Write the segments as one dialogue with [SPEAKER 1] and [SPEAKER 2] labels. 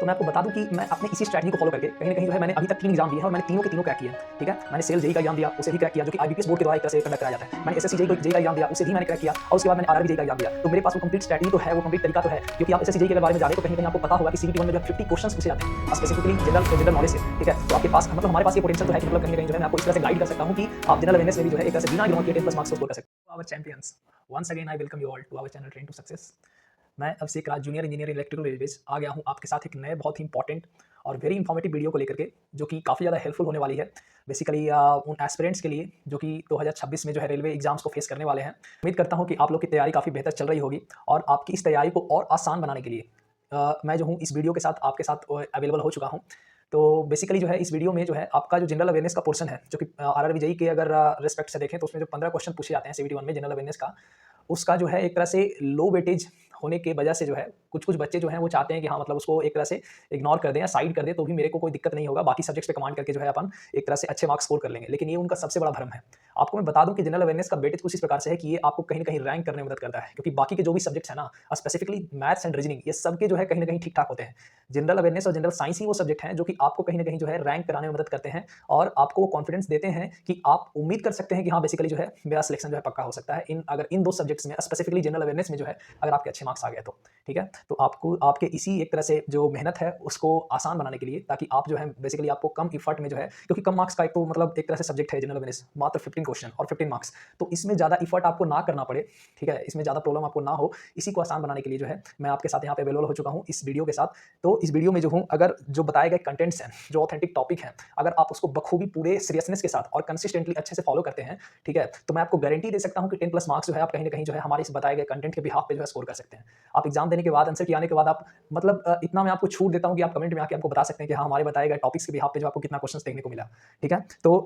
[SPEAKER 1] तो मैं आपको बता दूं कि मैं अपने इसी स्ट्रैटेजी को फॉलो करके कहीं न कहीं जो है मैंने अभी तक 3 एग्जाम दिए हैं और मैंने तीनों के तीनों क्रैक किए हैं, ठीक है? मैंने सेल जेईई का एग्जाम दिया, उसे भी क्रैक किया जो कि आईबीपीएस बोर्ड के द्वारा एक तरह से कंडक्ट कराया जाता है। मैंने एसएससी जेईई का एग्जाम दिया, उसे भी मैंने क्रैक किया और उसके बाद मैंने आरआरबी जेईई का एग्जाम दिया। तो मेरे पास वो कंप्लीट स्ट्रैटेजी तो है, वो कंप्लीट तरीका तो है, क्योंकि आप एसएससी जेईई के बारे में जाने तो कहीं न कहीं आपको पता होगा कि सीबीटी 1 में जो है 50 क्वेश्चंस पूछे जाते हैं, स्पेसिफिकली जनरल नॉलेज से, ठीक है? तो आपके पास मतलब हमारे पास ये पोटेंशियल तो है कि मतलब कहीं न कहीं जो है मैं आपको इस तरह से गाइड कर सकता हूँ कि आप जनरल अवेयरनेस में भी जो है एक तरह से बिना गिनौन के 10+ मार्क्स को स्कोर कर सकते हो। Our champions, once again I welcome you all to our channel train to success. मैं अब से एक जूनियर इंजीनियर इलेक्ट्रिकल रेलवेज आ गया हूँ आपके साथ एक नए बहुत ही इंपॉर्टेंट और वेरी इंफॉर्मेटिव वीडियो को लेकर के, जो कि काफ़ी ज़्यादा हेल्पफुल होने वाली है बेसिकली उन एस्पिरेंट्स के लिए जो कि 2026 में जो है रेलवे एग्जाम्स को फेस करने वाले हैं। उम्मीद करता हूँ कि आप लोग की तैयारी काफ़ी बेहतर चल रही होगी और आपकी इस तैयारी को और आसान बनाने के लिए मैं जो हूँ इस वीडियो के साथ आपके साथ अवेलेबल हो चुका हूँ। तो बेसिकली जो है इस वीडियो में जो है आपका जो जनरल अवेयरनेस का पोर्शन है, जो कि आरआरबी जेईई के अगर रिस्पेक्ट से देखें तो उसमें जो 15 क्वेश्चन पूछे जाते हैं सीबीटी 1 में जनरल अवेयरनेस का, उसका जो है एक तरह से लो वेटेज होने के वजह से जो है कुछ-कुछ बच्चे जो हैं वो चाहते हैं कि हाँ, मतलब उसको एक तरह से इग्नोर कर दें या साइड कर दें तो भी मेरे को कोई दिक्कत नहीं होगा, बाकी सब्जेक्ट्स पे कमांड करके जो है अपन एक तरह से अच्छे मार्क्स स्कोर कर लेंगे। लेकिन ये उनका सबसे बड़ा भ्रम है। आपको मैं बता दूँ कि जनरल अवेयरनेस का वेटेज कुछ इस प्रकार से है कि ये आपको कहीं न कहीं रैंक करने में मदद करता है, क्योंकि बाकी के जो भी सब्जेक्ट्स हैं ना, स्पेसिफिकली मैथ्स एंड रीजनिंग, ये सबके जो है कहीं न कहीं ठीक-ठाक होते हैं। जनरल अवेयरनेस और जनरल साइंस ही वो सब्जेक्ट हैं जो कि आपको कहीं न कहीं जो है रैंक कराने में मदद करते हैं और आपको वो कॉन्फिडेंस देते हैं कि आप उम्मीद कर सकते हैं कि हाँ, बेसिकली जो है मेरा सिलेक्शन जो है पक्का हो सकता है अगर इन 2 सब्जेक्ट्स में, स्पेसिफिकली जनरल अवेयरनेस में जो है अगर आपके अच्छे मार्क्स आ गए तो, ठीक है? तो आपको आपके इसी एक तरह से जो मेहनत है उसको आसान बनाने के लिए, ताकि आप जो है बेसिकली आपको कम एफर्ट में जो है, क्योंकि कम मार्क्स का एक तो मतलब एक तरह से सब्जेक्ट है जनरल अवेयरनेस, मात्र 15 क्वेश्चन और 15 मार्क्स, तो इसमें ज़्यादा एफर्ट आपको ना करना पड़े, ठीक है? इसमें ज़्यादा प्रॉब्लम आपको ना हो, इसी को आसान बनाने के लिए जो है मैं आपके साथ यहाँ पे अवेलेबल हो चुका हूँ इस वीडियो के साथ। तो इस वीडियो में जो हूँ, अगर जो बताए गए कंटेंट्स हैं, जो ऑथेंटिक टॉपिक हैं, अगर आप उसको बखूबी पूरे सीरियसनेस के साथ और कंसिस्टेंटली अच्छे से फॉलो करते हैं, ठीक है? तो मैं आपको गारंटी दे सकता हूँ कि 10+ मार्क्स जो है आप कहीं न कहीं जो है हमारे इस बताए गए कंटेंट के बिहाफ पे जो है स्कोर कर सकते हैं। आप एग्जाम देने के बाद, आंसर किए आने के बाद आप मतलब इतना मैं आपको छूट देता हूँ कि आप कमेंट में आके हमको बता सकते हैं कि हाँ, हमारे बताए गए टॉपिक्स के बिहाफ पे जो आपको कितना क्वेश्चंस देखने को मिला, ठीक है? तो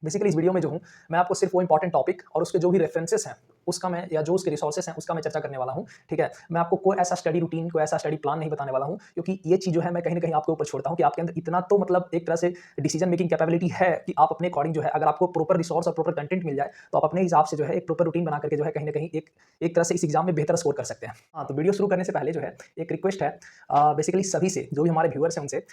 [SPEAKER 1] बेसिकली इस वीडियो में जो हूँ, मैं आपको सिर्फ वो इंपॉर्टेंट टॉपिक और उसके जो भी रेफरेंसेस हैं, उसका मैं या जो उसके रिसोर्सेस हैं, उसका मैं चर्चा करने वाला हूँ, ठीक है? मैं आपको कोई ऐसा स्टडी रूटीन, कोई ऐसा स्टडी प्लान नहीं बताने वाला हूँ, क्योंकि ये चीज़ जो है मैं कहीं न कहीं आपके ऊपर छोड़ता हूँ कि आपके अंदर इतना तो मतलब एक तरह से डिसीजन मेकिंग कैपेबिलिटी है कि आप अपने अकॉर्डिंग जो है, अगर आपको प्रॉपर रिसोर्स और प्रॉपर कंटेंट मिल जाए, तो आप अपने हिसाब से जो है एक प्रॉपर रूटीन बना करके जो है कहीं न कहीं एक एक तरह से इस एग्जाम में बेहतर स्कोर कर सकते हैं। हाँ, तो वीडियो शुरू करने से पहले जो है एक रिक्वेस्ट है बेसिकली सभी से, जो भी हमारे व्यूअर्स हैं उनसे,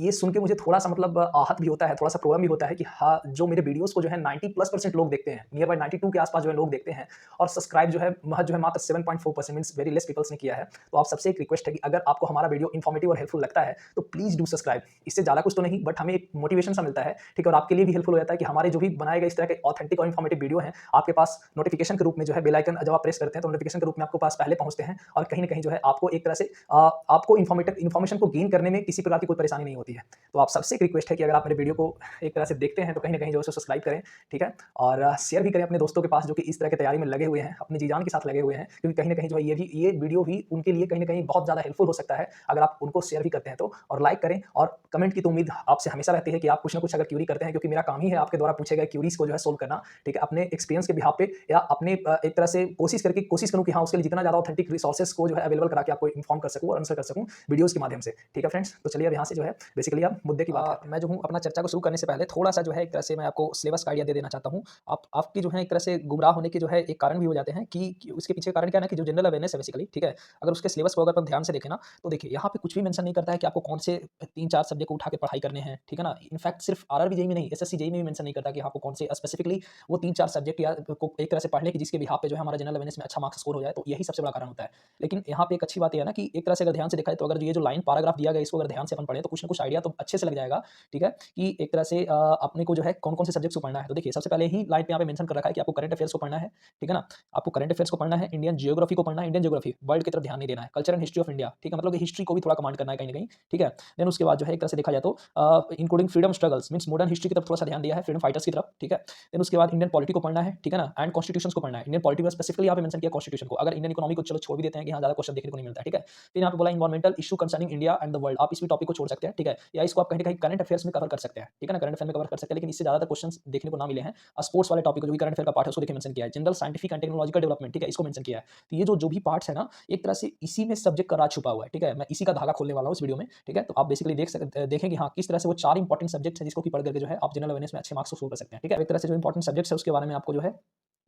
[SPEAKER 1] ये सुन के मुझे थोड़ा-सा मतलब आहत भी होता है, थोड़ा-सा प्रॉब्लम भी होता है कि हाँ, जो मेरे वीडियोज़ को जो है 90+% लोग देखते हैं, नियर बाय 92 के आस-पास जो है लोग देखते हैं और सब्सक्राइब जो है महज़ जो है मात्र 7.4% मीन्स वेरी लेस पीपल्स ने किया है। तो आप सबसे एक रिक्वेस्ट है कि अगर आपको हमारा वीडियो इन्फॉर्मेटिव और हेल्पफुल लगता है, तो प्लीज़ डू सब्सक्राइब। इससे ज़्यादा कुछ तो नहीं, बट हमें एक मोटिवेशन सा मिलता है, ठीक है? और आपके लिए भी हेल्पफुल हो जाता है कि हमारे जो भी बनाए गए इस तरह के ऑथेंटिक और इन्फॉर्मेटिव वीडियो हैं, आपके पास नोटिफिकेशन के रूप में जो है बेल आइकन जब आप प्रेस करते हैं, तो नोटिफिकेशन के रूप में आपके पास पहले पहुँचते हैं और कहीं न कहीं जो है आपको एक तरह से आपको इन्फॉर्मेशन को गेन करने में किसी प्रकार की कोई परेशानी नहीं होती है। तो आप सबसे एक रिक्वेस्ट है कि अगर आप मेरे वीडियो को एक तरह से देखते हैं, तो कहीं न कहीं जो है उसे सब्सक्राइब करें, ठीक है? और शेयर भी करें अपने दोस्तों के पास जो कि इस तरह की तैयारी में लगे हुए हैं, अपनी जी-जान के साथ लगे हुए हैं, क्योंकि कहीं न कहीं जो है ये वीडियो भी उनके लिए कहीं न कहीं बहुत ज़्यादा हेल्पफुल हो सकता है, अगर आप उनको शेयर भी करते हैं तो। और लाइक करें और कमेंट की तो उम्मीद आपसे हमेशा रहती है कि आप कुछ न कुछ अगर क्वेरी करते हैं, क्योंकि मेरा काम ही है आपके द्वारा पूछे गए क्वेरीज़ को जो है सोल्व करना, ठीक है? अपने एक्सपीरियंस के बिहाफ पे या अपने एक तरह से कोशिश करूँ कि हाँ, उसके लिए जितना ज़्यादा ऑथेंटिक रिसोर्सेज़ को जो है अवेलेबल करा के आपको इन्फॉर्म कर सकूँ और आंसर कर सकूँ वीडियोज़ के माध्यम से, ठीक है फ्रेंड्स? तो चलिए अब यहाँ से जो है बेसिकली अब मुद्दे की बात करते हैं। मैं जो हूँ अपना चर्चा को शुरू करने से पहले थोड़ा-सा जो है एक तरह से मैं आपको सिलेबस का आइडिया दे देना चाहता हूँ। आपकी जो है एक तरह से गुमराह होने के जो है एक कारण भी हो जाते हैं कि उसके पीछे कारण क्या है ना, कि जो जनरल अवेयरनेस है बेसिकली, ठीक है? अगर उसके सिलेबस को अगर अपन ध्यान से देखें ना, तो देखिए यहाँ पे कुछ भी मेंशन नहीं करता है कि आपको कौन से 3-4 सब्जेक्ट को उठा के पढ़ाई करने हैं, ठीक है ना? इनफैक्ट सिर्फ आरआरबी जेईई में नहीं, एसएससी जेईई में भी मेंशन नहीं करता कि आपको कौन से स्पेसिफिकली वो 3-4 सब्जेक्ट या को एक तरह से पढ़ने की जिसके बिहाफ पे जो है हमारा जनरल अवेयरनेस में अच्छा मार्क्स स्कोर हो जाए, तो यही सबसे बड़ा कारण होता है। लेकिन यहाँ पे एक अच्छी बात ये है ना कि एक तरह से अगर ध्यान से देखा जाए, तो अगर ये जो लाइन पैराग्राफ दिया गया है, इसको अगर ध्यान से अपन पढ़ें, तो कुछ ना कुछ आइडिया तो अच्छे से लग जाएगा, ठीक है? कि एक तरह से अपने को जो है कौन-कौन से सब्जेक्ट्स को पढ़ना है। तो देखिए सबसे पहले ही लाइन पे यहाँ पे मेंशन कर रखा है कि आपको करंट अफेयर्स को पढ़ना है, ठीक है ना? आपको करंट अफेयर्स को पढ़ना है, इंडियन जियोग्राफी को पढ़ना है, इंडियन जियोग्राफी, वर्ल्ड की तरफ ध्यान नहीं देना है, culture and history of India, ठीक है? मतलब कि हिस्ट्री को भी थोड़ा कमांड करना है कहीं न कहीं, ठीक है? देन उसके बाद जो है एक तरह से देखा जाए तो including freedom struggles means modern history की तरफ थोड़ा-सा ध्यान दिया है, फ्रीडम फाइटर्स की तरफ, ठीक है? देन उसके बाद इंडियन पॉलिटी को पढ़ना है, ठीक है ना? एंड कॉन्स्टिट्यूशंस को पढ़ना है। इंडियन पॉलिटी में स्पेसिफिकली यहाँ पे मेंशन किया कॉन्स्टिट्यूशन को। अगर इंडियन इकोनॉमी को चलो छोड़ भी देते हैं कि हाँ, ज़्यादा क्वेश्चन देखने को नहीं मिलता है, ठीक है? फिर यहाँ पे बोला environmental issue concerning India and the world. आप इस भी टॉपिक को छोड़ सकते हैं, ठीक है? या इसको आप कहीं न कहीं करंट अफेयर्स में कवर कर सकते हैं, ठीक है ना? करंट अफेयर में कवर कर सकते हैं, लेकिन इससे ज़्यादातर क्वेश्चंस देखने को ना मिले हैं। स्पोर्ट्स वाले टॉपिक को जो भी करंट अफेयर का पार्ट है उसको देखिए मेंशन किया है। General scientific and technological development, ठीक है? इसको मेंशन किया है। तो ये जो भी पार्ट्स है ना, एक तरह से इसी में सब्जेक्ट का राज छुपा हुआ है, ठीक है? मैं इसी का धागा खोलने वाला हूँ इस वीडियो में, ठीक है? तो आप बेसिकली देखें कि हाँ, किस तरह से वो 4 इंपॉर्टेंट सब्जेक्ट्स हैं जिसको कि पढ़ करके जो है आप जनरल अवेयरनेस में अच्छे मार्क्स को स्कोर कर सकते हैं, ठीक है? एक तरह से जो इंपॉर्टेंट सब्जेक्ट्स है उसके बारे में आपको जो है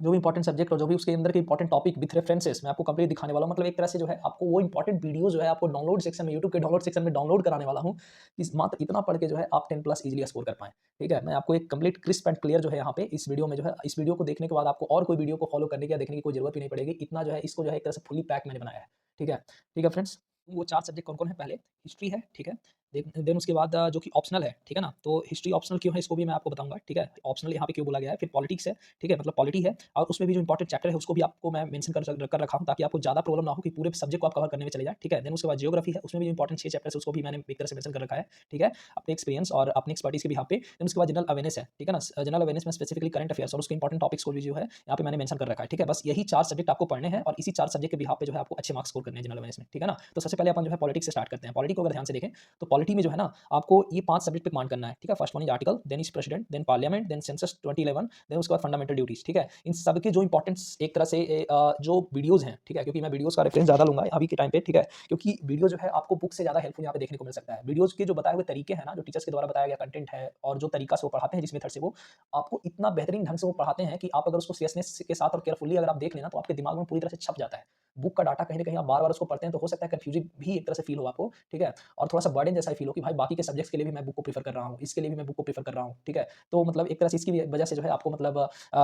[SPEAKER 1] जो भी इंपॉर्टेंट सब्जेक्ट और जो भी उसके अंदर के इंपॉर्टेंट टॉपिक विथ रेफरेंसेस मैं आपको कंप्लीट दिखाने वाला हूँ। मतलब एक तरह से जो है आपको वो इंपॉर्टेंट वीडियो जो है आपको डाउनलोड सेक्शन में, यूट्यूब के डाउनलोड सेक्शन में डाउनलोड कराने वाला हूँ कि मात्र इतना पढ़ के जो है आप 10 प्लस इजीली स्कोर कर पाएँ। ठीक है? मैं आपको एक कंप्लीट क्रिस्प एंड क्लियर जो है यहाँ पे इस वीडियो में जो है, इस वीडियो को देखने के बाद आपको और कोई वीडियो को फॉलो करने की या देखने की कोई ज़रूरत भी नहीं पड़ेगी। इतना जो है इसको जो है एक तरह से फुली पैक मैंने बनाया है। ठीक है? ठीक है फ्रेंड्स? वो 4 सब्जेक्ट कौन-कौन है? पहले हिस्ट्री है, ठीक है? देन उसके बाद जो कि ऑप्शनल है, ठीक है ना? तो हिस्ट्री ऑप्शनल क्यों है इसको भी मैं आपको बताऊँगा, ठीक है? ऑप्शनल यहाँ पे क्यों बोला गया है, फिर पॉलिटिक्स है, ठीक है? मतलब पॉलिटी है और उसमें भी जो इंपॉर्टेंट चैप्टर है उसको भी आपको मैं मेंशन कर रखा हूँ ताकि आपको ज़्यादा प्रॉब्लम ना हो कि पूरे सब्जेक्ट को आप कवर करने में चले जाएँ, ठीक है? देन उसके बाद जियोग्राफी है, उसमें भी इंपॉर्टेंट 6 चैप्टर्स है उसको भी मैंने एक तरह से मेंशन कर रखा है, ठीक है? अपने एक्सपीरियंस और अपनी एक्सपर्टीज़ के बिहाफ़ पे। देन उसके बाद जनरल अवेयरनेस है, ठीक है ना? जनरल अवेयरनेस में स्पेसिफिकली करंट अफेयर्स और उसके इंपॉर्टेंट टॉपिक्स को भी जो है यहाँ पे मैंने मेंशन कर रखा है, ठीक है? बस यही 4 सब्जेक्ट आपको पढ़ने हैं और इसी 4 सब्जेक्ट के बिहाफ़ पे जो है आपको अच्छे मार्क्स स्कोर करने हैं जनरल अवेयरनेस में, ठीक है ना? तो सबसे पहले अपन जो है पॉलिटिक्स से स्टार्ट करते हैं। पॉलिटी को अगर ध्यान से देखें, तो पॉलिटी में जो है ना आपको ये 5 सब्जेक्ट पे कमांड करना है, ठीक है? First one is article, then is president, then parliament, then census 2011, then उसके बाद फंडामेंटल ड्यूटीज़, ठीक है? इन सब के जो इंपॉर्टेंट्स एक तरह से जो वीडियोज़ हैं, ठीक है? क्योंकि मैं वीडियोज़ का रेफरेंस ज़्यादा लूँगा अभी के टाइम पे, ठीक है? क्योंकि वीडियो जो है आपको बुक से ज़्यादा हेल्पफुल यहाँ पे देखने को मिल सकता है। वीडियोज़ के जो बताए हुए तरीके हैं ना, जो टीचर्स के द्वारा बताया गया कंटेंट है और जो तरीका से वो पढ़ाते हैं जिस मेथड से वो आपको इतना बेहतरीन ढंग से वो पढ़ाते हैं कि आप अगर उसको सीरियसनेस के साथ और केयरफुली अगर आप देख लेना तो आपके दिमाग में पूरी तरह से छप जाता है। बुक का डाटा कहीं न कहीं आप बार-बार उसको पढ़ते हैं तो हो सकता है कन्फ्यूज़िंग भी एक तरह से फ़ील हो आपको, ठीक है? और थोड़ा-सा बर्डन जैसा फ़ील हो कि भाई बाकी के सब्जेक्ट्स के लिए भी मैं बुक को प्रेफ़र कर रहा हूँ, इसके लिए भी मैं बुक को प्रेफ़र कर रहा हूँ, ठीक है? तो मतलब एक तरह से इसकी भी वजह से जो है आपको मतलब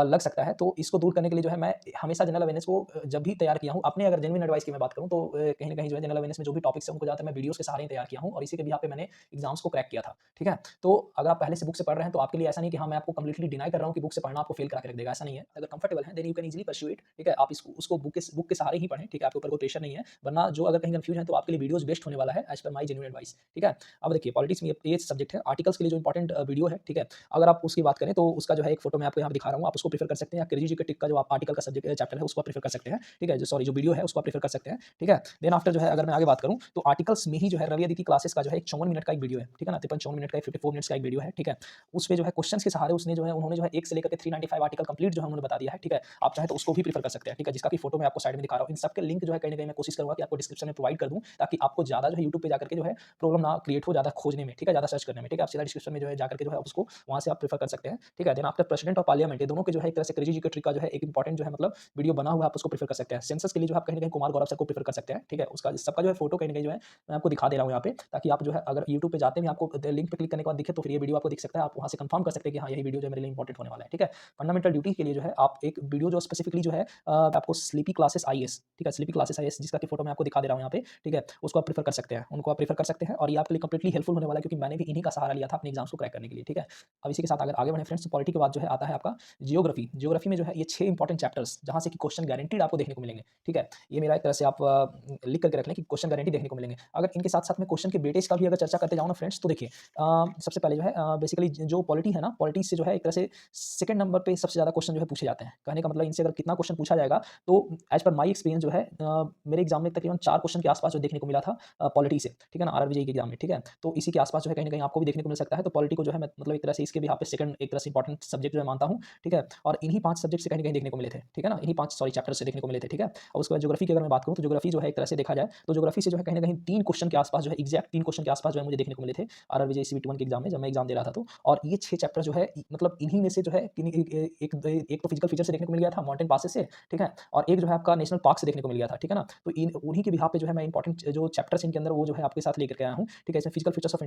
[SPEAKER 1] लग सकता है। तो इसको दूर करने के लिए जो है मैं हमेशा जनरल अवेयरनेस को जब भी तैयार किया हूँ, अपने अगर जेन्युइन एडवाइस की मैं बात करूँ तो कहीं न कहीं जो है जनरल अवेयरनेस में जो भी टॉपिक्स हैं उनको ज़्यादातर मैं वीडियोज़ के सहारे ही तैयार किया हूँ और इसी के बिहाफ़ पे मैंने एग्ज़ाम्स को क्रैक किया था, ठीक है? तो अगर आप पहले से बुक से पढ़ रहे हैं तो आपके लिए ऐसा नहीं कि हाँ, मैं आपको कंप्लीटली डिनाई कर रहा हूँ कि बुक से पढ़ना आपको फेल करा के रख देगा, ऐसा नहीं है। अगर कंफर्टेबल हैं then you can easily pursue it, ठीक है? आप इसको उसको बुक के सहारे ही पढ़ें, ठीक है? आपके ऊपर कोई प्रेशर नहीं है। वरना जो अगर कहीं कन्फ्यूज़ हैं तो आपके लिए वीडियोज़ बेस्ट होने वाला है as per my genuine advice, ठीक है? अब देखिए पॉलिटिक्स में ये सब्जेक्ट है, आर्टिकल्स के लिए जो इंपॉर्टेंट वीडियो है, ठीक है? अगर आप उसकी बात करें तो उसका जो है एक फोटो मैं आपको यहाँ पे दिखा रहा हूँ, आप उसको प्रेफ़र कर सकते हैं या क्रेज़ी जीके का जो आप आर्टिकल का सब्जेक्ट चैप्टर है उसको आप प्रेफ़र कर सकते हैं, ठीक है? जो सॉरी जो वीडियो है उसको आप प्रेफ़र कर सकते हैं, ठीक है? देन आफ्टर जो है अगर मैं आगे बात करूँ तो आर्टिकल्स में ही जो है रवि अदिति क्लासेस का जो है एक 54 मिनट का एक वीडियो है, ठीक है ना? 53-54 मिनट का, 54 मिनट्स का एक वीडियो है, ठीक है? उसपे जो है क्वेश्चन्स के सहारे उसने जो है उन्होंने जो है 1 से लेकर के 395 आर्टिकल कंप्लीट जो है उन्होंने बता दिया है, ठीक है? आप चाहें तो उसको भी प्रेफ़र कर सकते हैं, ठीक है? जिसका कि फोटो मैं आपको साइड में दिखा रहा हूँ। इन सब के लिंक जो है कहीं न कहीं मैं कोशिश करूँगा कि आपको डिस्क्रिप्शन में प्रोवाइड कर दूँ ताकि आपको ज़्यादा जो है यूट्यूब पे जाकर के जो है प्रॉब्लम ना क्रिएट हो ज़्यादा खोजने में, ठीक है? ज़्यादा सर्च करने में, ठीक है? आप सीधा डिस्क्रिप्शन में जो है जाकर के जो है आप उसको वहाँ से आप प्रेफ़र कर सकते हैं, ठीक है? देन आफ्टर प्रेसिडेंट और पार्लियामेंट ये दोनों के जो है एक तरह से क्रेज़ी जीके ट्रिक का जो है एक इंपॉर्टेंट जो है मतलब वीडियो बना हुआ है, आप उसको प्रेफ़र कर सकते हैं। सेंसस के लिए जो है आप कहीं न कहीं कुमार गौरव सर को प्रेफ़र कर सकते हैं, ठीक है? उसका सबका जो है फोटो कहीं न कहीं जो है मैं आपको दिखा दे रहा हूँ यहाँ पे ताकि आप जो है अगर यूट्यूब पे जाते भी आपको लिंक पे क्लिक करने के बाद दिखे तो फिर ये वीडियो आपको दिख सकता है। आप वहाँ से कन्फर्म कर सकते हैं कि हाँ, यही वीडियो जो है मेरे लिए इंपॉर्टेंट होने वाला है, ठीक है? फंडामेंटल ड्यूटी के लिए जो है आप एक वीडियो जो स्पेसिफिकली जो है आपको स्लीपी क्लासेस आईएएस, ठीक है? स्लीपी क्लासेस आईएएस जिसका कि फोटो मैं आपको दिखा दे रहा हूँ यहाँ पे, ठीक है? उसको आप प्रेफ़र कर सकते हैं, उनको आप प्रेफ़र कर सकते हैं और ये आपके लिए कंप्लीटली हेल्पफुल होने वाला है क्योंकि मैंने भी इन्हीं का सहारा लिया था अपने एग्ज़ाम्स को क्रैक करने के लिए, ठीक है? अब इसी के साथ अगर आगे बढ़ें फ्रेंड्स, तो पॉलिटी के बाद जो है आता है आपका जियोग्राफी। जियोग्राफी में जो है ये 6 इंपॉर्टेंट चैप्टर्स जहाँ से कि क्वेश्चन गारंटीड आपको देखने को मिलेंगे, ठीक है? ये मेरा एक तरह से आप लिख करके रख लें कि क्वेश्चन गारंटी देखने को मिलेंगे। अगर इनके साथ-साथ में क्वेश्चन के वेटेज का भी अगर चर्चा करते जाऊँ ना फ्रेंड्स, तो देखिए सबसे पहले जो है बेसिकली जो पॉलिटी है ना, पॉलिटी से जो है एक तरह से सेकंड नंबर पे सबसे ज़्यादा क्वेश्चन जो है पूछे जाते हैं। कहने का मतलब इनसे अगर कितना क्वेश्चन पूछा जाएगा, तो एज़ पर माय एक्सपीरियंस जो है मेरे एग्ज़ाम में तकरीबन 4 क्वेश्चन के आस-पास जो देखने को मिला था पॉलिटी से, ठीक है ना? आरआरबी जेईई के एग्ज़ाम में, ठीक है? तो इसी के आस-पास जो है कहीं न कहीं आपको भी देखने को मिल सकता है। तो पॉलिटी को जो है मैं मतलब एक तरह से इसके बिहाफ़ पे सेकंड एक तरह से इंपॉर्टेंट सब्जेक्ट जो मैं मानता हूँ, ठीक है? और इन्हीं 5 सब्जेक्ट से कहीं न कहीं देखने को मिले थे, ठीक है ना? इन्हीं 5 सॉरी चैप्टर से देखने को मिले थे, ठीक है? और उसके बाद ज्योग्राफी की अगर मैं बात करूँ तो ज्योग्राफी जो है एक तरह से देखा जाए तो ज्योग्राफी से जो है कहीं न कहीं 3 क्वेश्चन के आस-पास जो है एग्ज़ैक्ट 3 क्वेश्चन के आस-पास जो है मुझे देखने को मिले थे आरआरबी जेईई सीवीटी 1 के एग्ज़ाम में जब मैं एग्ज़ाम दे रहा था तो। और ये 6 चैप्टर जो है मतलब इन्हीं में से जो है किन्हीं एक तो फिजिकल फीचर से देखने को मिल गया था माउंटेन पासेस से, ठीक है? और एक जो है आपका नेशनल पार्क से देखने को मिल गया था, ठीक है ना? तो इन उन्हीं के बिहाफ़ पे जो है मैं इंपॉर्टेंट जो चैप्टर्स इनके अंदर वो जो है आपके साथ लेकर के आया हूँ, ठीक है? इसमें फिजिकल फीचर्स ऑफ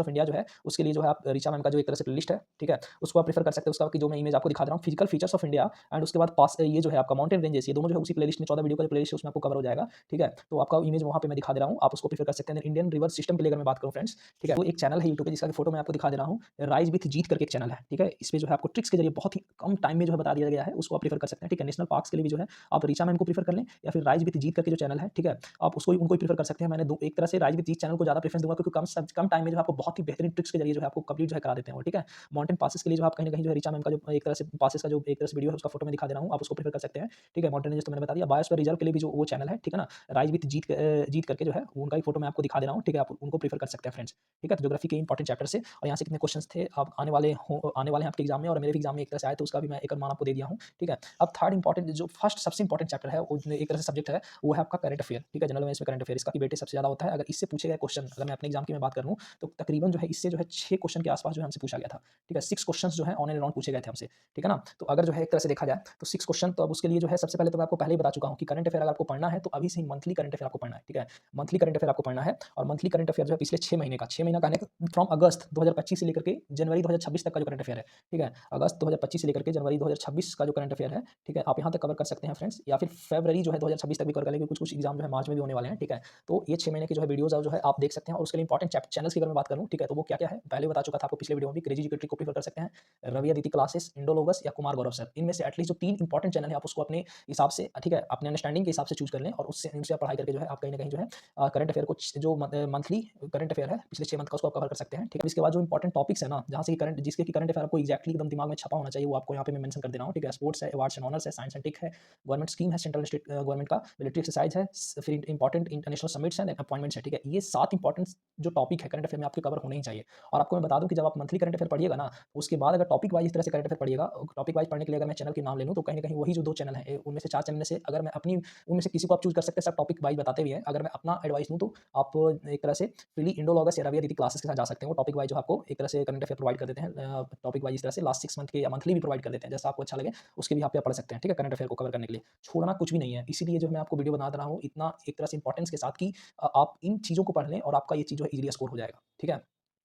[SPEAKER 1] इंडिया जो है उसके लिए जो है आप ऋचा मैम का जो एक तरह से प्लेलिस्ट है, ठीक है? उसको आप प्रेफ़र कर सकते हो उसका कि जो मैं इमेज आपको दिखा दे रहा हूँ physical features of India and उसके बाद पास ये जो है आपका माउंटेन रेंजेस ये दोनों जो है उसी प्लेलिस्ट में 14 वीडियो का जो प्लेलिस्ट है उसमें आपको कवर हो जाएगा, ठीक है? तो आपका इमेज वहाँ पे मैं दिखा दे रहा हूँ, आप उसको प्रेफ़र कर सकते हैं। देन इंडियन रिवर सिस्टम के लिए अगर मैं बात करूँ फ्रेंड्स, ठीक है? तो एक चैनल है यूट्यूब पे जिसका फोटो मैं आपको दिखा दे रहा हूँ, राइज़ विथ जीत करके एक चैनल है, ठीक है? इसपे जो है आपको ट्रिक्स के ज़रिए बहुत ही कम टाइम में जो है बता दिया गया है, उसको आप प्रेफ़र कर सकते हैं, ठीक है? नेशनल पार्क्स के लिए भी जो है आप ऋचा मैम को प्रेफ़र कर लें या फिर राइज़ विथ जीत करके जो चैनल है, ठीक है? आप उसको उनको ही प्रेफ़र कर सकते हैं। मैंने दो एक तरह से राइज़ विथ जीत चैनल को ज़्यादा प्रेफ़रेंस दूँगा क्योंकि कम टाइम में जो है आपको बहुत ही बेहतरीन ट्रिक्स के ज़रिए जो है आपको कंप्लीट जो है करा देते हैं वो, ठीक है? माउंटेन पासेस के लिए जो आप कहीं न कहीं जो है ऋचा मैम का जो एक तरह से पासेस का जो एक तरह से वीडियो है उसका फोटो मैं दिखा दे रहा हूँ, आप उसको प्रेफ़र कर सकते हैं, ठीक है? माउंटेन रेंजेस तो मैंने बता दिया, बायोस्फीयर रिजर्व के लिए भी जो वो चैनल है, ठीक है ना? राइज़ विथ जीत करके जो है उनका ही फोटो मैं आपको दिखा दे रहा हूँ, ठीक है? आप उनको प्रेफ़र कर सकते हैं फ्रेंड्स, ठीक है? तो ज्योग्राफी के इंपॉर्टेंट चैप्टर से और यहाँ से कितने क्वेश्चंस थे आप आने वाले हैं आपके एग्ज़ाम में और मेरे भी एग्ज़ाम में एक तरह से आए तो उसका भी मैं एक अनुमान आपको दे दिया हूँ, ठीक है? अब थर्ड इंपॉर्टेंट जो फर्स्ट सबसे इंपॉर्टेंट चैप्टर है वो एक तरह से सब्जेक्ट है, वो है आपका करंट अफेयर, ठीक है? जनरल अवेयरनेस में करंट अफेयर इसका की वेटेज सबसे ज़्यादा होता है। अगर इससे पूछे गए क्वेश्चन अगर मैं अपने एग्जाम की मैं बात करूँ तो तकरीबन जो है इससे जो है 6 क्वेश्चन के आसपास जो है हमसे पूछा गया था, ठीक है। 6 क्वेश्चंस जो है ऑन एंड अराउंड पूछे गए थे हमसे, ठीक है ना। तो अगर जो है एक तरह से देखा जाए तो 6 क्वेश्चन, तो अब उसके लिए जो है सबसे पहले तो मैं आपको पहले ही बता चुका हूँ कि करंट अफेयर अगर आपको पढ़ना है तो अभी से ही मंथली करंट अफेयर आपको पढ़ना है, ठीक है। मंथली करंट अफेयर आपको पढ़ना है और मंथली करंट अफेयर जो है पिछले 6 महीने का, 6 महीना कहने का फ्रॉम अगस्त 2025 से लेकर के जनवरी 2026 तक का जो करंट अफेयर है, ठीक है। अगस्त 2025 से लेकर के जनवरी 2026 का जो करंट अफेयर है, ठीक है, आप यहाँ तक कवर कर सकते हैं फ्रेंड्स, या फिर फरवरी जो है 2026 तक भी कवर कर लेंगे, कुछ एग्जाम जो है मार्च में भी होने वाले हैं, ठीक है। तो ये 6 महीने के जो है वीडियोज जो है आप देख सकते हैं और उसके लिए इंपॉर्टेंट चैनल्स की अगर मैं बात करूँ, ठीक है, तो वो क्या क्या है पहले बता चुका था आपको पिछले वीडियो में भी। क्रेजी जीके ट्रिक को प्रीफर कर सकते हैं, रवि अदिति क्लासेस, इंडोलॉगस या कुमार गौरव सर, इनमें से एटलीस्ट जो 3 इंपॉर्टेंट चैनल है आप उसको अपने हिसाब से, ठीक है, अपने अंडरस्टैंडिंग के हिसाब से चूज कर लें और उससे उनसे पढ़ाई करके जो है आप कहीं ना कहीं जो है करंट अफेयर को, जो मंथली करंट अफेयर है पिछले 6 मंथ का, उसको आप कवर कर सकते हैं, ठीक है। इसके बाद जो इंपॉर्टेंट टॉपिक्स है ना, जहाँ से करंट, जिसके की करंट अफेयर आपको एक्जैक्टली एकदम दिमाग में छपा होना चाहिए, वो आपको यहाँ पे मैं मेंशन कर दे रहा हूँ, ठीक है। स्पोर्ट्स है, अवार्ड्स एंड ऑनर्स है, साइंस एंड टेक है, गवर्नमेंट स्कीम है, सेंट्रल स्टेट गवर्नमेंट का, मिलिट्री एक्सरसाइज है, फिर इंपॉर्टेंट इंटरनेशनल समिट्स हैं, अपॉइंटमेंट्स है, ठीक है। ये 7 इंपॉर्टेंट जो टॉपिक है करंट अफेयर में आपके कवर होने ही चाहिए। और आपको मैं बता दूं कि जब आप मंथली करंट अफेयर पढ़िएगा ना, उसके बाद अगर टॉपिक वाइज इस तरह से करंट अफेयर पढ़िएगा, टॉपिक वाइज पढ़ने के लिए अगर मैं चैनल के नाम ले लूँ तो कहीं ना कहीं वही जो 2 चैनल हैं उनमें से 4 चैनल में से अगर मैं अपनी, उनमें से किसी को आप चूज कर सकते हैं, सब टॉपिक वाइज बताते भी हैं। अगर मैं अपना एडवाइस दूँ तो आप एक तरह से फ्रीली इंडोलॉगस या रवि अदिति क्लासेस के साथ जा सकते हैं। वो टॉपिक वाइज जो आपको एक तरह से करंट अफेयर प्रोवाइड कर देते हैं, टॉपिक वाइज इस तरह से लास्ट 6 मंथ के या मंथली भी प्रोवाइड कर देते हैं, जैसा आपको अच्छा लगे उसके भी आप यहाँ पढ़ सकते हैं, ठीक है। करंट अफेयर को कवर करने के लिए छोड़ना कुछ भी नहीं है, इसीलिए जो मैं आपको वीडियो बना रहा हूँ इतना एक तरह से इंपॉर्टेंस के साथ कि आप इन चीज़ों को पढ़ लें और आपका ये चीज़ जो है इजीली स्कोर हो जाएगा, ठीक है।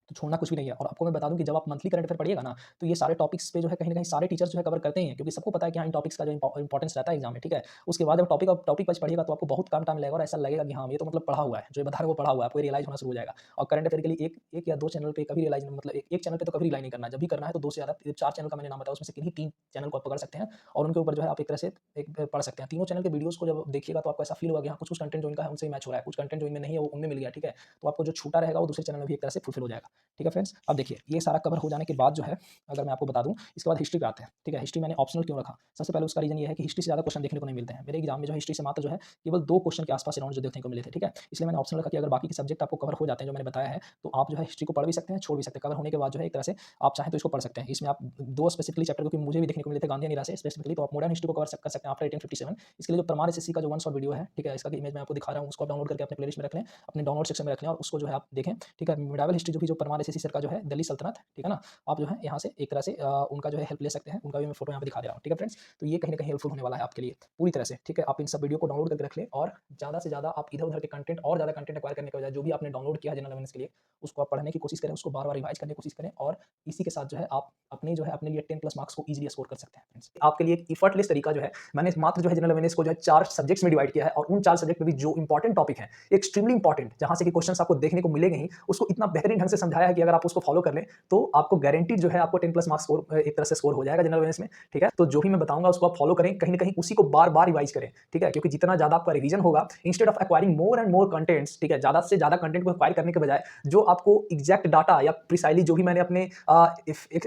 [SPEAKER 1] तो छोड़ना कुछ भी नहीं है। और आपको मैं बता दूं कि जब आप मंथली करंट अफेयर पढ़िएगा ना, तो ये सारे टॉपिक्स पे जो है कहीं ना कहीं सारे टीचर्स जो है कवर करते हैं, क्योंकि सबको पता है कि हाँ इन टॉपिक्स का जो इंपॉर्टेंस रहता है एग्जाम में, ठीक है। उसके बाद जब टॉपिक वाइज पढ़िएगा तो आपको बहुत कम टाइम लगेगा और ऐसा लगेगा कि हाँ ये तो मतलब पढ़ा हुआ है, जो ये बता रहे वो पढ़ा हुआ है, आपको रियलाइज होना शुरू हो जाएगा। और करंट अफेयर के लिए एक या 2 चैनल पे कभी रियलाइज, मतलब एक चैनल पे तो कभी रिलाई नहीं करना, जब भी करना है तो 2 से ज़्यादा 4 चैनल का मैंने नाम बताया, उसमें से किन्हीं 3 चैनल को आप पकड़ सकते हैं और उनके ऊपर जो है आप एक तरह से एक पढ़ सकते हैं। तीनों चैनल के वीडियोस को जब देखिएगा तो आपको ऐसा फील होगा कि हाँ कुछ कंटेंट जो इनका है उनसे मैच हो रहा है, कुछ कंटेंट जो इनमें नहीं है वो उनमें मिल गया, ठीक है। तो आपको जो छूटा रहेगा वो दूसरे चैनल में भी एक तरह से फुलफिल हो जाएगा, ठीक है फ्रेंड्स। अब देखिए ये सारा कवर हो जाने के बाद जो है अगर मैं आपको बता दूं, इसके बाद हिस्ट्री पे आते हैं, ठीक है। हिस्ट्री मैंने ऑप्शनल क्यों रखा, सबसे पहले उसका रीजन ये है कि हिस्ट्री से ज़्यादा क्वेश्चन देखने को नहीं मिलते हैं मेरे एग्जाम में, जो हिस्ट्री से मात्र जो है केवल 2 क्वेश्चन के आसपास राउंड जो देखने को मिले थे, ठीक है। इसलिए मैंने ऑप्शनल रखा कि अगर बाकी के सब्जेक्ट आपको कवर हो जाते हैं जो मैंने बताया है, तो आप जो है हिस्ट्री को पढ़ भी सकते हैं, छोड़ भी सकते हैं। कवर होने के बाद जो है एक तरह से आप चाहें तो इसको पढ़ सकते हैं। इसमें आप 2 स्पेसिफिकली चैप्टर, क्योंकि मुझे भी देखने को मिले थे गांधी निराश से स्पेसिफिकली, तो आप मॉडर्न हिस्ट्री को कवर कर सकते हैं आफ्टर 1857। इसके लिए जो परमार एसएससी का जो 1 शॉट वीडियो है, ठीक है, इसका इमेज मैं आपको दिखा रहा हूँ, उसको डाउनलोड करके अपने प्लेलिस्ट में रख लें, अपने डाउनलोड सेक्शन में रख लें और उसको जो है आप देखें, ठीक है। मिडावल हिस्ट्री जो परमार एसएससी सर का जो है दिल्ली सल्तनत, ठीक है ना, आप जो है यहाँ से एक तरह से उनका जो है हेल्प ले सकते हैं, उनका भी मैं फोटो यहाँ पे दिखा दे रहा हूँ, ठीक है फ्रेंड्स। तो ये कहीं ना कहीं हेल्पफुल होने वाला है आपके लिए पूरी तरह से, ठीक है। आप इन सब वीडियो को डाउनलोड करके रख लें और ज़्यादा से ज़्यादा आप इधर उधर के कंटेंट और ज़्यादा कंटेंट एक्वायर करने के बजाय जो भी आपने डाउनलोड किया है जनरल अवेयरनेस के लिए, उसको आप पढ़ने की कोशिश करें, उसको बार बार रिवाइज करने की कोशिश करें और इसी के साथ जो है आप अपने जो है अपने लिए 10+ मार्क्स को इजीली स्कोर कर सकते हैं फ्रेंड्स। आपके लिए एक एफर्टलेस तरीका जो है, मैंने मात्र जो है जनरल अवेयरनेस को जो है 4 सब्जेक्ट्स में डिवाइड किया है और उन 4 सब्जेक्ट में भी जो इंपॉर्टेंट टॉपिक है, एक्सट्रीमली इंपॉर्टेंट, जहां से कि क्वेश्चंस आपको देखने को मिलेंगे ही, उसको इतना बेहतरीन ढंग से समझाया है कि अगर आप उसको फॉलो कर लें तो आपको गारंटीड जो है आपको 10+ मार्क्स स्कोर एक तरह से स्कोर हो जाएगा जनरल अवेयरनेस में, ठीक है। तो जो भी मैं बताऊंगा उसको आप फॉलो करें, कहीं ना कहीं उसी को बार बार रिवाइज करें, ठीक है, क्योंकि जितना ज्यादा आपका रिवीजन होगा, instead of acquiring more and more contents, ठीक है, ज्यादा से ज्यादा कंटेंट को एक्वायर करने के बजाय जो आपको एग्जैक्ट डाटा या प्रिसाइली जो भी मैंने अपने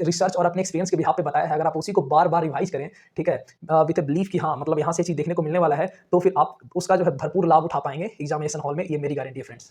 [SPEAKER 1] रिसर्च और अपने एक्सपीरियंस के बिहाफ पे बताया है, अगर आप उसी को बार बार रिवाइज करें, ठीक है, विद बिलीव कि हाँ मतलब यहाँ से चीज देखने को मिलने वाला है, तो फिर आप उसका जो है भरपूर लाभ उठा पाएंगे एग्जामिनेशन हॉल में, ये मेरी गारंटी है फ्रेंड्स।